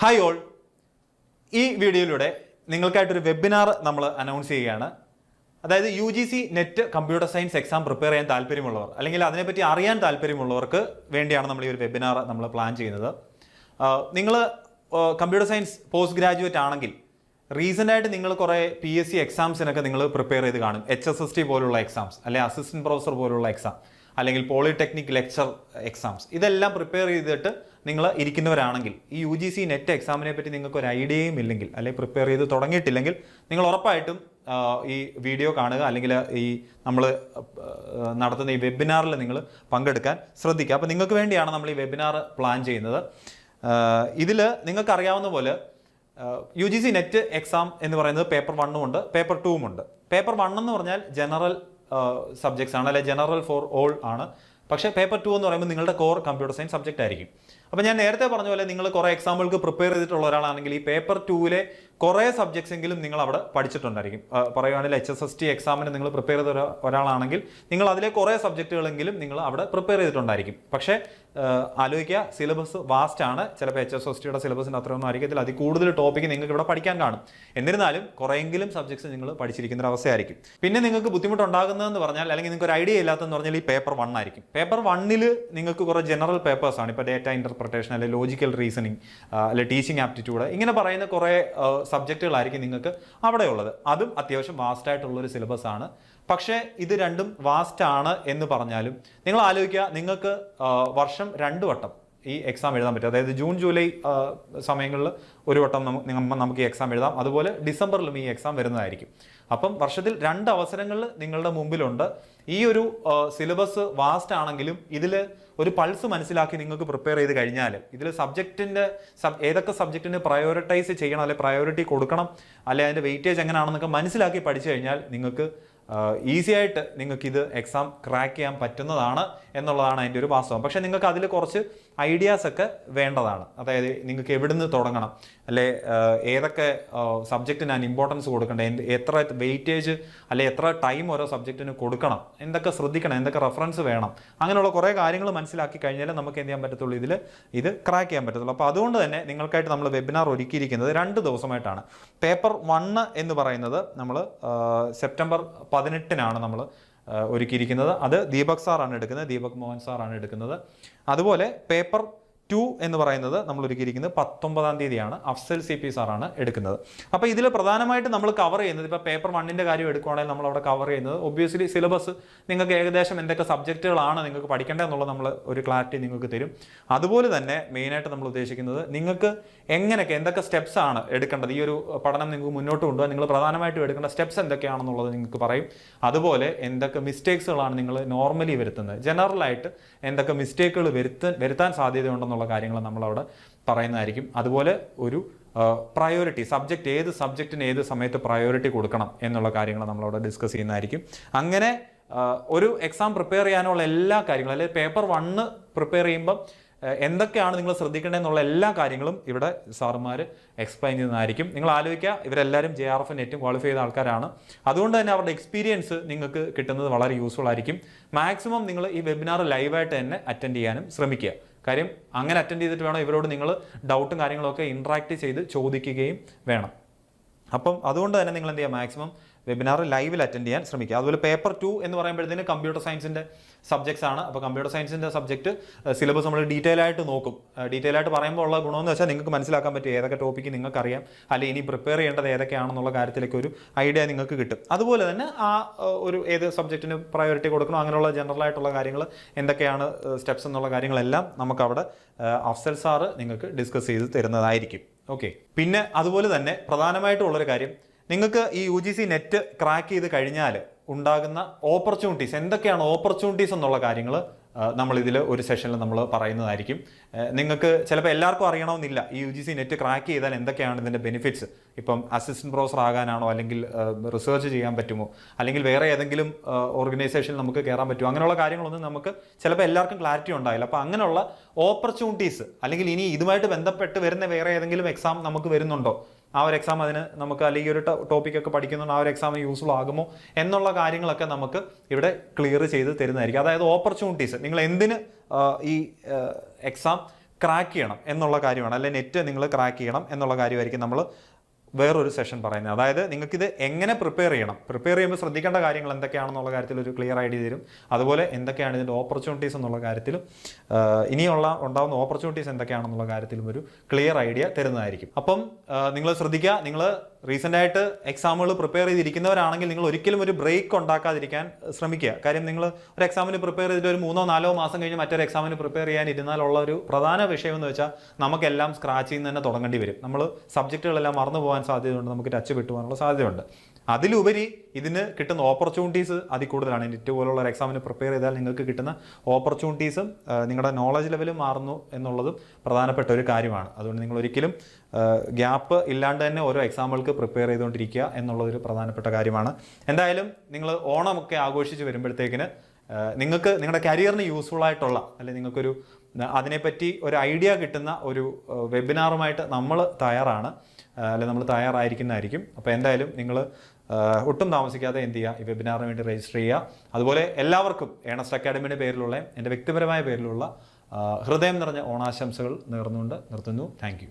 Hi all, ഈ വീഡിയോയിലൂടെ നിങ്ങൾക്കായിട്ടൊരു webinar നമ്മൾ അനൗൺസ് ചെയ്യുകയാണ്. അതായത് UGC net computer science exam prepare ചെയ്യാൻ താല്പര്യമുള്ളവർ അല്ലെങ്കിൽ അതിനെപ്പറ്റി അറിയാൻ താല്പര്യമുള്ളവർക്ക് വേണ്ടിയാണ് നമ്മൾ ഈ ഒരു വെബിനാർ നമ്മൾ പ്ലാൻ ചെയ്യുന്നത്. നിങ്ങൾ കമ്പ്യൂട്ടർ സയൻസ് പോസ്റ്റ് ഗ്രാജുവേറ്റ് ആണെങ്കിൽ റീസെൻ്റായിട്ട് നിങ്ങൾ കുറേ PSC എക്സാംസിനൊക്കെ നിങ്ങൾ പ്രിപ്പയർ ചെയ്ത് കാണും. HSST പോലുള്ള എക്സാംസ്, അല്ലെങ്കിൽ അസിസ്റ്റന്റ് പ്രൊഫസർ പോലുള്ള എക്സാം, അല്ലെങ്കിൽ പോളിടെക്നിക് ലെക്ചർ എക്സാംസ്, ഇതെല്ലാം പ്രിപ്പയർ ചെയ്തിട്ട് നിങ്ങൾ ഇരിക്കുന്നവരാണെങ്കിൽ ഈ UGC നെറ്റ് എക്സാമിനെ പറ്റി നിങ്ങൾക്ക് ഒരു ഐഡിയയും ഇല്ലെങ്കിൽ അല്ലെങ്കിൽ പ്രിപ്പയർ ചെയ്ത് തുടങ്ങിയിട്ടില്ലെങ്കിൽ നിങ്ങൾ ഉറപ്പായിട്ടും ഈ വീഡിയോ കാണുക, അല്ലെങ്കിൽ ഈ നമ്മൾ നടത്തുന്ന ഈ വെബിനാറിൽ നിങ്ങൾ പങ്കെടുക്കാൻ ശ്രദ്ധിക്കുക. അപ്പോൾ നിങ്ങൾക്ക് വേണ്ടിയാണ് നമ്മൾ ഈ വെബിനാർ പ്ലാൻ ചെയ്യുന്നത്. ഇതിൽ നിങ്ങൾക്ക് അറിയാവുന്ന പോലെ UGC നെറ്റ് എക്സാം എന്ന് പറയുന്നത് പേപ്പർ 1 ഉണ്ട്, പേപ്പർ 2 ഉണ്ട്. പേപ്പർ 1 എന്ന് പറഞ്ഞാൽ ജനറൽ സബ്ജക്ട്സ് ആണ്, അല്ലെങ്കിൽ ജനറൽ ഫോർ ഓൾ ആണ്. പക്ഷേ പേപ്പർ 2 എന്ന് പറയുമ്പോൾ നിങ്ങളുടെ കോർ കമ്പ്യൂട്ടർ സയൻസ് സബ്ജക്റ്റ് ആയിരിക്കും. അപ്പോൾ ഞാൻ നേരത്തെ പറഞ്ഞ പോലെ നിങ്ങൾ കുറേ എക്സാമ്പിൾക്ക് പ്രിപ്പയർ ചെയ്തിട്ടുള്ള ഒരാളാണെങ്കിൽ ഈ പേപ്പർ 2-ലെ കുറേ സബ്ജക്ട്സ് എങ്കിലും നിങ്ങൾ അവിടെ പഠിച്ചിട്ടുണ്ടായിരിക്കും. പറയുകയാണെങ്കിൽ HSST എക്സാമിന് നിങ്ങൾ പ്രിപ്പയർ ചെയ്ത ഒരാളാണെങ്കിൽ നിങ്ങൾ അതിലെ കുറേ സബ്ജക്റ്റുകളെങ്കിലും നിങ്ങൾ അവിടെ പ്രിപ്പയർ ചെയ്തിട്ടുണ്ടായിരിക്കും. പക്ഷേ ആലോചിക്കുക, സിലബസ് വാസ്റ്റ് ആണ്. ചിലപ്പോൾ HSSTയുടെ സിലബസിൻ്റെ അത്രയൊന്നും ആയിരിക്കത്തില്ല, അതിൽ കൂടുതൽ ടോപ്പിക്ക് നിങ്ങൾക്ക് ഇവിടെ പഠിക്കാൻ കാണും. എന്നിരുന്നാലും കുറേയെങ്കിലും സബ്ജക്ട്സ് നിങ്ങൾ പഠിച്ചിരിക്കുന്ന ഒരു അവസ്ഥയായിരിക്കും. പിന്നെ നിങ്ങൾക്ക് ബുദ്ധിമുട്ടുണ്ടാകുന്നതെന്ന് പറഞ്ഞാൽ, അല്ലെങ്കിൽ നിങ്ങൾക്ക് ഒരു ഐഡിയ ഇല്ലാത്തതെന്ന് പറഞ്ഞാൽ ഈ പേപ്പർ 1 ആയിരിക്കും. പേപ്പർ 1-ൽ നിങ്ങൾക്ക് കുറേ ജനറൽ പേപ്പേഴ്സാണ്. ഇപ്പോൾ ഡേറ്റ ഇന്റർപ്രിട്ടേഷൻ, അല്ലെങ്കിൽ ലോജിക്കൽ റീസണിങ്, അല്ലെങ്കിൽ ടീച്ചിങ് ആപ്റ്റിറ്റ്യൂഡ്, ഇങ്ങനെ പറയുന്ന കുറേ സബ്ജക്റ്റുകളായിരിക്കും നിങ്ങൾക്ക് അവിടെ ഉള്ളത്. അതും അത്യാവശ്യം വാസ്റ്റ് ആയിട്ടുള്ളൊരു സിലബസ് ആണ്. പക്ഷേ ഇത് രണ്ടും വാസ്റ്റ് ആണ് എന്ന് പറഞ്ഞാലും നിങ്ങൾ ആലോചിക്കുക, നിങ്ങൾക്ക് വർഷം 2 വട്ടം ഈ എക്സാം എഴുതാൻ പറ്റും. അതായത് ജൂൺ ജൂലൈ സമയങ്ങളിൽ ഒരു വട്ടം നമുക്ക് ഈ എക്സാം എഴുതാം. അതുപോലെ ഡിസംബറിലും ഈ എക്സാം വരുന്നതായിരിക്കും. അപ്പം വർഷത്തിൽ 2 അവസരങ്ങളിൽ നിങ്ങളുടെ മുമ്പിലുണ്ട്. ഈ ഒരു സിലബസ് വാസ്റ്റ് ആണെങ്കിലും ഇതിൽ ഒരു പൾസ് മനസ്സിലാക്കി നിങ്ങൾക്ക് പ്രിപ്പയർ ചെയ്ത് കഴിഞ്ഞാൽ ഇതിൽ ഏതൊക്കെ സബ്ജക്റ്റിന് പ്രയോറിറ്റൈസ് ചെയ്യണം, അല്ലെങ്കിൽ പ്രയോറിറ്റി കൊടുക്കണം, അല്ലെങ്കിൽ അതിൻ്റെ വെയിറ്റേജ് എങ്ങനെയാണെന്നൊക്കെ മനസ്സിലാക്കി പഠിച്ചു കഴിഞ്ഞാൽ നിങ്ങൾക്ക് ഈസി ആയിട്ട് നിങ്ങൾക്ക് ഇത് എക്സാം ക്രാക്ക് ചെയ്യാൻ പറ്റുന്നതാണ് എന്നുള്ളതാണ് അതിൻ്റെ ഒരു വാസ്തവം. പക്ഷേ നിങ്ങൾക്ക് അതിൽ കുറച്ച് ഐഡിയാസ് ഒക്കെ വേണ്ടതാണ്. അതായത് നിങ്ങൾക്ക് എവിടുന്ന് തുടങ്ങണം, അല്ലെ ഏതൊക്കെ സബ്ജക്റ്റിനാണ് ഇമ്പോർട്ടൻസ് കൊടുക്കേണ്ടത്, എത്ര വെയിറ്റേജ് അല്ലെ എത്ര ടൈം ഓരോ സബ്ജക്റ്റിന് കൊടുക്കണം, എന്തൊക്കെ ശ്രദ്ധിക്കണം, എന്തൊക്കെ റെഫറൻസ് വേണം, അങ്ങനെയുള്ള കുറേ കാര്യങ്ങൾ മനസ്സിലാക്കി കഴിഞ്ഞാൽ നമുക്ക് എന്ത് ചെയ്യാൻ പറ്റത്തുള്ളൂ, ഇത് ക്രാക്ക് ചെയ്യാൻ പറ്റത്തുള്ളൂ. അപ്പോൾ അതുകൊണ്ട് തന്നെ നിങ്ങൾക്കായിട്ട് നമ്മൾ വെബിനാർ ഒരുക്കിയിരിക്കുന്നത് 2 ദിവസമായിട്ടാണ്. പേപ്പർ 1 എന്ന് പറയുന്നത് നമ്മൾ സെപ്റ്റംബർ 18-നാണ് നമ്മൾ ഒരുക്കിയിരിക്കുന്നത്. അത് ദീപക് സാറാണ് എടുക്കുന്നത്, ദീപക് മോഹൻ സാറാണ് എടുക്കുന്നത്. അതുപോലെ പേപ്പർ 2 എന്ന് പറയുന്നത് നമ്മൾ ഒരുക്കിയിരിക്കുന്നത് 19-ാം തീയതിയാണ്, അഫ്സൽ CP സാറാണ് എടുക്കുന്നത്. അപ്പോൾ ഇതിൽ പ്രധാനമായിട്ട് നമ്മൾ കവർ ചെയ്യുന്നത്, ഇപ്പോൾ പേപ്പർ 1-ന്റെ കാര്യം എടുക്കുകയാണെങ്കിൽ നമ്മൾ അവിടെ കവർ ചെയ്യുന്നത് ഒബ്വിയസ്ലി സിലബസ്, നിങ്ങൾക്ക് ഏകദേശം എന്തൊക്കെ സബ്ജക്റ്റുകളാണ് നിങ്ങൾക്ക് പഠിക്കേണ്ടതെന്നുള്ളത് നമ്മൾ ഒരു ക്ലാരിറ്റി നിങ്ങൾക്ക് തരും. അതുപോലെ തന്നെ മെയിനായിട്ട് നമ്മൾ ഉദ്ദേശിക്കുന്നത് നിങ്ങൾക്ക് എന്തൊക്കെ സ്റ്റെപ്സ് ആണ് എടുക്കേണ്ടത്, ഈ ഒരു പഠനം നിങ്ങൾക്ക് മുന്നോട്ട് കൊണ്ടുപോകാൻ നിങ്ങൾ പ്രധാനമായിട്ടും എടുക്കേണ്ട സ്റ്റെപ്സ് എന്തൊക്കെയാണെന്നുള്ളത് നിങ്ങൾക്ക് പറയും. അതുപോലെ എന്തൊക്കെ മിസ്റ്റേക്സുകളാണ് നിങ്ങൾ നോർമലി വരുത്തുന്നത്, ജനറലായിട്ട് എന്തൊക്കെ മിസ്റ്റേക്കുകൾ വരുത്താൻ സാധ്യതയുണ്ടെന്നുള്ള കാര്യങ്ങൾ നമ്മളവിടെ പറയുന്നതായിരിക്കും. അതുപോലെ ഒരു പ്രയോറിറ്റി, ഏത് സബ്ജക്റ്റിന് ഏത് സമയത്ത് പ്രയോറിറ്റി കൊടുക്കണം എന്നുള്ള കാര്യങ്ങൾ നമ്മളവിടെ ഡിസ്കസ് ചെയ്യുന്നതായിരിക്കും. അങ്ങനെ ഒരു എക്സാം പ്രിപ്പയർ ചെയ്യാനുള്ള എല്ലാ കാര്യങ്ങളും, അല്ലെങ്കിൽ പേപ്പർ 1 പ്രിപ്പയർ ചെയ്യുമ്പം എന്തൊക്കെയാണ് നിങ്ങൾ ശ്രദ്ധിക്കേണ്ടതെന്നുള്ള എല്ലാ കാര്യങ്ങളും ഇവിടെ സാറുമാർ എക്സ്പ്ലെയിൻ ചെയ്യുന്നതായിരിക്കും. നിങ്ങൾ ആലോചിക്കുക, ഇവരെല്ലാവരും JRF നെറ്റും ക്വാളിഫൈ ചെയ്ത ആൾക്കാരാണ്. അതുകൊണ്ട് തന്നെ അവരുടെ എക്സ്പീരിയൻസ് നിങ്ങൾക്ക് കിട്ടുന്നത് വളരെ യൂസ്ഫുൾ ആയിരിക്കും. മാക്സിമം നിങ്ങൾ ഈ വെബിനാർ ലൈവായിട്ട് തന്നെ അറ്റൻഡ് ചെയ്യാനും ശ്രമിക്കുക. കാര്യം അങ്ങനെ അറ്റൻഡ് ചെയ്തിട്ട് വേണം ഇവരോട് നിങ്ങൾ ഡൗട്ടും കാര്യങ്ങളൊക്കെ ഇൻട്രാക്ട് ചെയ്ത് ചോദിക്കുകയും വേണം. അപ്പം അതുകൊണ്ട് തന്നെ നിങ്ങൾ എന്ത് ചെയ്യുക, മാക്സിമം വെബിനാർ ലൈവിൽ അറ്റൻഡ് ചെയ്യാൻ ശ്രമിക്കുക. അതുപോലെ പേപ്പർ 2 എന്ന് പറയുമ്പോഴത്തേന് കമ്പ്യൂട്ടർ സയൻസിൻ്റെ സബ്ജക്ട്സ് ആണ്. അപ്പോൾ കമ്പ്യൂട്ടർ സയൻസിൻ്റെ സബ്ജക്റ്റ് സിലബസ് നമ്മൾ ഡീറ്റെയിൽ ആയിട്ട് നോക്കും. ഡീറ്റെയിൽ ആയിട്ട് പറയുമ്പോൾ ഉള്ള ഗുണമെന്ന് വെച്ചാൽ നിങ്ങൾക്ക് മനസ്സിലാക്കാൻ പറ്റും ഏതൊക്കെ ടോപ്പിക്ക് നിങ്ങൾക്കറിയാം, അല്ലെങ്കിൽ ഇനി പ്രിപ്പയർ ചെയ്യേണ്ടത് ഏതൊക്കെയാണെന്നുള്ള കാര്യത്തിലേക്ക് ഒരു ഐഡിയ നിങ്ങൾക്ക് കിട്ടും. അതുപോലെ തന്നെ ഒരു ഏത് സബ്ജക്റ്റിന് പ്രയോറിറ്റി കൊടുക്കണം, അങ്ങനെയുള്ള ജനറൽ ആയിട്ടുള്ള കാര്യങ്ങൾ എന്തൊക്കെയാണ് സ്റ്റെപ്സ് എന്നുള്ള കാര്യങ്ങളെല്ലാം നമുക്കവിടെ അഫ്സൽ സാറ് നിങ്ങൾക്ക് ഡിസ്കസ് ചെയ്ത് തരുന്നതായിരിക്കും. ഓക്കെ. പിന്നെ അതുപോലെ തന്നെ പ്രധാനമായിട്ടുള്ളൊരു കാര്യം, നിങ്ങൾക്ക് ഈ UGC നെറ്റ് ക്രാക്ക് ചെയ്ത് കഴിഞ്ഞാൽ ഉണ്ടാകുന്ന ഓപ്പർച്യൂണിറ്റീസ് എന്തൊക്കെയാണ്, ഓപ്പർച്യൂണിറ്റീസ് എന്നുള്ള കാര്യങ്ങൾ നമ്മളിതിൽ ഒരു സെഷനിൽ നമ്മൾ പറയുന്നതായിരിക്കും. നിങ്ങൾക്ക് ചിലപ്പോൾ എല്ലാവർക്കും അറിയണമെന്നില്ല ഈ UGC നെറ്റ് ക്രാക്ക് ചെയ്താൽ എന്തൊക്കെയാണ് ഇതിൻ്റെ ബെനിഫിറ്റ്സ്. ഇപ്പം അസിസ്റ്റന്റ് പ്രൊഫസർ ആകാനാണോ, അല്ലെങ്കിൽ റിസർച്ച് ചെയ്യാൻ പറ്റുമോ, അല്ലെങ്കിൽ വേറെ ഏതെങ്കിലും ഓർഗനൈസേഷനിൽ നമുക്ക് കയറാൻ പറ്റുമോ, അങ്ങനെയുള്ള കാര്യങ്ങളൊന്നും നമുക്ക് ചിലപ്പോൾ എല്ലാവർക്കും ക്ലാരിറ്റി ഉണ്ടായില്ല. അപ്പോൾ അങ്ങനെയുള്ള ഓപ്പർച്യൂണിറ്റീസ്, അല്ലെങ്കിൽ ഇനി ഇതുമായിട്ട് ബന്ധപ്പെട്ട് വരുന്ന വേറെ ഏതെങ്കിലും എക്സാം നമുക്ക് വരുന്നുണ്ടോ, ആ ഒരു എക്സാം അതിന് നമുക്ക്, അല്ലെങ്കിൽ ഒരു ടോപ്പിക്കൊക്കെ പഠിക്കുന്നുണ്ട്, ആ ഒരു എക്സാം യൂസ്ഫുൾ ആകുമോ എന്നുള്ള കാര്യങ്ങളൊക്കെ നമുക്ക് ഇവിടെ ക്ലിയർ ചെയ്ത് തരുന്നതായിരിക്കും. അതായത് ഓപ്പർച്യൂണിറ്റീസ്, നിങ്ങൾ എന്തിന് ഈ എക്സാം ക്രാക്ക് ചെയ്യണം എന്നുള്ള കാര്യമാണ്, അല്ലെങ്കിൽ നെറ്റ് നിങ്ങൾ ക്രാക്ക് ചെയ്യണം എന്നുള്ള കാര്യമായിരിക്കും നമ്മൾ വേറൊരു സെഷൻ പറയുന്നത്. അതായത് നിങ്ങൾക്കിത് എങ്ങനെ പ്രിപ്പയർ ചെയ്യുമ്പോൾ ശ്രദ്ധിക്കേണ്ട കാര്യങ്ങൾ എന്തൊക്കെയാണെന്നുള്ള കാര്യത്തിൽ ഒരു ക്ലിയർ ഐഡിയ തരും. അതുപോലെ എന്തൊക്കെയാണ് ഇതിൻ്റെ ഓപ്പർച്യൂണിറ്റീസ് എന്നുള്ള കാര്യത്തിലും ഇനിയുള്ള ഉണ്ടാകുന്ന ഓപ്പർച്യൂണിറ്റീസ് എന്തൊക്കെയാണെന്നുള്ള കാര്യത്തിലും ഒരു ക്ലിയർ ഐഡിയ തരുന്നതായിരിക്കും. അപ്പം നിങ്ങൾ ശ്രദ്ധിക്കുക, നിങ്ങൾ റീസെൻ്റ് ആയിട്ട് എക്സാമുകൾ പ്രിപ്പയർ ചെയ്തിരിക്കുന്നവരാണെങ്കിൽ നിങ്ങൾ ഒരിക്കലും ഒരു ബ്രേക്ക് ഉണ്ടാക്കാതിരിക്കാൻ ശ്രമിക്കുക. കാര്യം നിങ്ങൾ ഒരു എക്സാമിന് പ്രിപ്പയർ ചെയ്തിട്ട് ഒരു 3-4 മാസം കഴിഞ്ഞ് മറ്റൊരു എക്സാമിന് പ്രിപ്പയർ ചെയ്യാനിരുന്നാലുള്ള ഒരു പ്രധാന വിഷയം എന്ന് വെച്ചാൽ നമുക്കെല്ലാം സ്ക്രാച്ചിൽ നിന്ന് തന്നെ തുടങ്ങേണ്ടി വരും. നമ്മൾ സബ്ജക്റ്റുകളെല്ലാം മറന്നു പോകാൻ സാധ്യതയുണ്ട്, നമുക്ക് ടച്ച് വിട്ടുപോകാനുള്ള സാധ്യതയുണ്ട്. അതിലുപരി ഇതിന് കിട്ടുന്ന ഓപ്പർച്യൂണിറ്റീസ് അതിൽ കൂടുതലാണ്. നെറ്റ് പോലുള്ള ഒരു എക്സാമിന് പ്രിപ്പയർ ചെയ്താൽ നിങ്ങൾക്ക് കിട്ടുന്ന ഓപ്പർച്യൂണിറ്റീസും നിങ്ങളുടെ നോളജ് ലെവലും മാറുന്നു എന്നുള്ളതും പ്രധാനപ്പെട്ട ഒരു കാര്യമാണ്. അതുകൊണ്ട് നിങ്ങൾ ഒരിക്കലും ഗ്യാപ്പ് ഇല്ലാണ്ട് തന്നെ ഓരോ എക്സാമുകൾക്ക് പ്രിപ്പയർ ചെയ്തുകൊണ്ടിരിക്കുക എന്നുള്ളതൊരു പ്രധാനപ്പെട്ട കാര്യമാണ്. എന്തായാലും നിങ്ങൾ ഓണമൊക്കെ ആഘോഷിച്ച് വരുമ്പോഴത്തേക്കിന് നിങ്ങൾക്ക് നിങ്ങളുടെ കരിയറിന് യൂസ്ഫുൾ ആയിട്ടുള്ള, അല്ലെങ്കിൽ നിങ്ങൾക്കൊരു അതിനെപ്പറ്റി ഒരു ഐഡിയ കിട്ടുന്ന ഒരു വെബിനാറുമായിട്ട് നമ്മൾ തയ്യാറായിരിക്കുന്നതായിരിക്കും. അപ്പോൾ എന്തായാലും നിങ്ങൾ ഒട്ടും താമസിക്കാതെ എന്ത് ചെയ്യുക, ഈ വെബിനാറിന് വേണ്ടി രജിസ്റ്റർ ചെയ്യുക. അതുപോലെ എല്ലാവർക്കും ഏണസ്റ്റ് അക്കാഡമിയുടെ പേരിലുള്ള, എൻ്റെ വ്യക്തിപരമായ പേരിലുള്ള ഹൃദയം നിറഞ്ഞ ഓണാശംസകൾ നേർന്നുകൊണ്ട് നിർത്തുന്നു. Thank you.